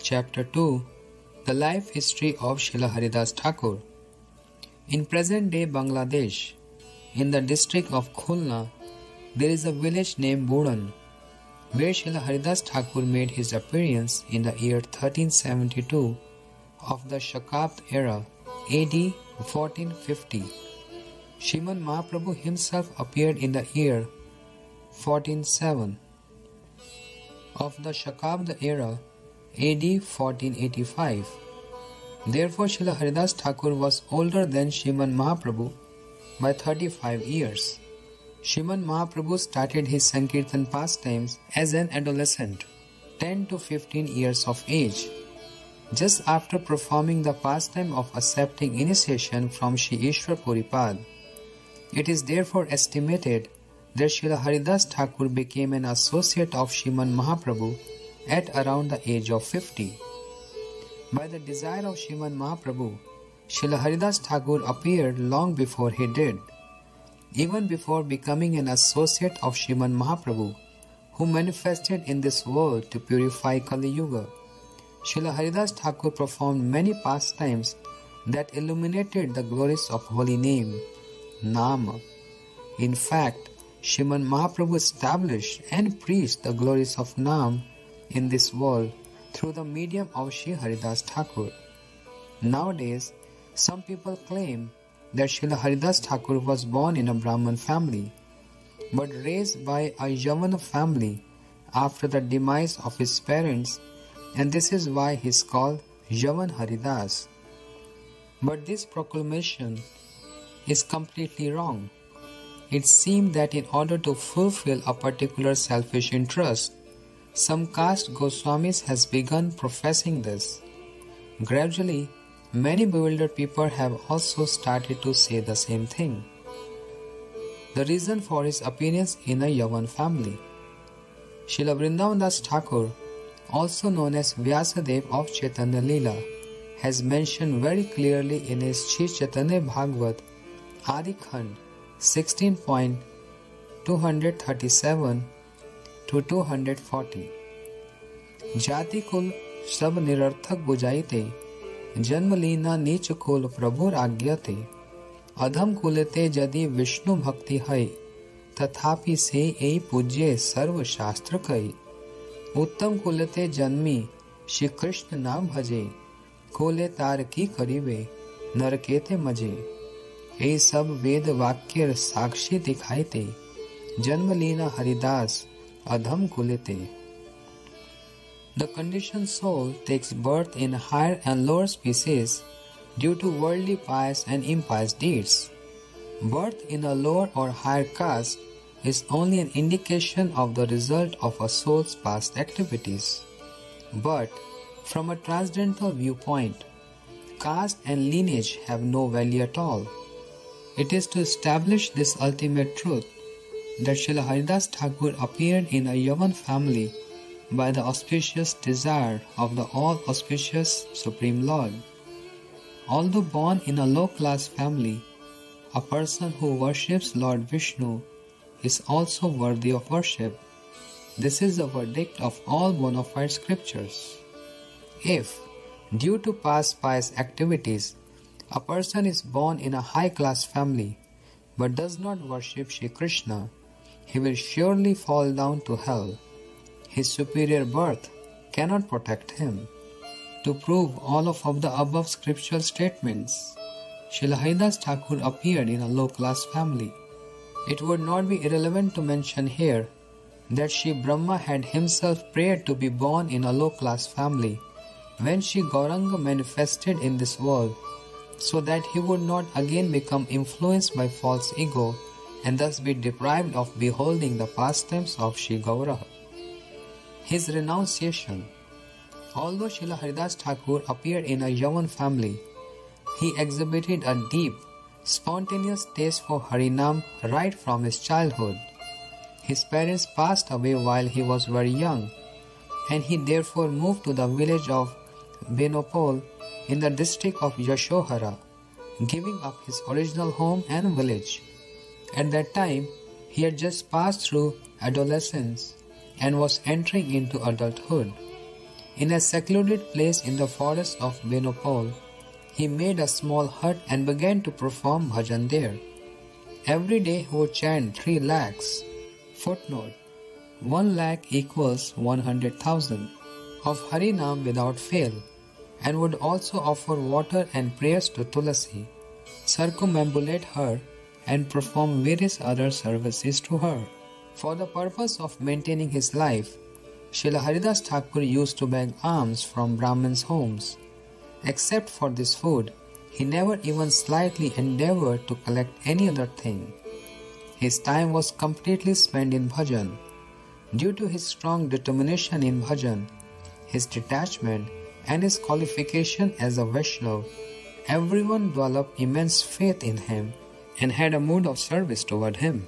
Chapter 2 The Life History of Srila Haridas Thakur. In present-day Bangladesh, in the district of Khulna, there is a village named Buran, where Srila Haridas Thakur made his appearance in the year 1372 of the Shakabd era, AD 1450. Srimad Mahaprabhu himself appeared in the year 1407 of the Shakabd era, AD 1485. Therefore, Srila Haridas Thakur was older than Srimad Mahaprabhu by 35 years. Srimad Mahaprabhu started his Sankirtan pastimes as an adolescent, 10 to 15 years of age. Just after performing the pastime of accepting initiation from Shri Ishwar Puripad, it is therefore estimated that Srila Haridas Thakur became an associate of Srimad Mahaprabhu at around the age of 50. By the desire of Srimad Mahaprabhu, Srila Haridas Thakur appeared long before he did. Even before becoming an associate of Srimad Mahaprabhu, who manifested in this world to purify Kali Yuga, Srila Haridas Thakur performed many pastimes that illuminated the glories of holy name, Nama. In fact, Srimad Mahaprabhu established and preached the glories of Nam in this world through the medium of Sri Haridas Thakur. Nowadays, some people claim that Srila Haridas Thakur was born in a Brahman family, but raised by a Yavana family after the demise of his parents, and this is why he is called Yavan Haridas. But this proclamation is completely wrong. It seems that in order to fulfill a particular selfish interest, some caste Goswamis has begun professing this. Gradually, many bewildered people have also started to say the same thing. The reason for his appearance in a Yavan family. Srila Vrindavan Das Thakur, also known as Vyasadeva of Chaitanya Leela, has mentioned very clearly in his Sri Chaitanya Bhagavat Adikhand 16.237 to 240. जाति कुल सब निरर्थक बुझाइते, जन्म लीना नीच कुल प्रभुर आज्ञाते, अधम कुलते यदि विष्णु भक्ति है, तथापि से ए पूज्य सर्व शास्त्र कई, उत्तम कुलते जन्मी श्री कृष्ण नाम भजे, कोले तार की करीबे नरकेते मजे, ए सब वेद वाक्य साक्षी दिखाइते, जन्म Leena Haridas Adham Kulite. The conditioned soul takes birth in higher and lower species due to worldly pious and impious deeds. Birth in a lower or higher caste is only an indication of the result of a soul's past activities. But from a transcendental viewpoint, caste and lineage have no value at all. It is to establish this ultimate truth that Srila Haridas Thakur appeared in a Yavan family by the auspicious desire of the all-auspicious Supreme Lord. Although born in a low-class family, a person who worships Lord Vishnu is also worthy of worship. This is the verdict of all bona fide scriptures. If, due to past pious activities, a person is born in a high-class family but does not worship Shri Krishna, he will surely fall down to hell. His superior birth cannot protect him. To prove all of the above scriptural statements, Srila Haridas Thakur appeared in a low-class family. It would not be irrelevant to mention here that Shri Brahma had himself prayed to be born in a low-class family when Shri Gauranga manifested in this world, so that he would not again become influenced by false ego and thus be deprived of beholding the pastimes of Shri Gaura. His renunciation. Although Srila Haridas Thakur appeared in a Yavan family, he exhibited a deep, spontaneous taste for Harinam right from his childhood. His parents passed away while he was very young, and he therefore moved to the village of Benopol in the district of Yashohara, giving up his original home and village. At that time, he had just passed through adolescence and was entering into adulthood. In a secluded place in the forest of Benopol, he made a small hut and began to perform bhajan there. Every day he would chant 3 lakhs. Footnote: 1 lakh equals 100,000 of Harinam without fail, and would also offer water and prayers to Tulasi, circumambulate her, and perform various other services to her. For the purpose of maintaining his life, Srila Haridas Thakur used to beg alms from Brahmins' homes. Except for this food, he never even slightly endeavored to collect any other thing. His time was completely spent in bhajan. Due to his strong determination in bhajan, his detachment, and his qualification as a Vaishnava, everyone developed immense faith in him and had a mood of service toward him.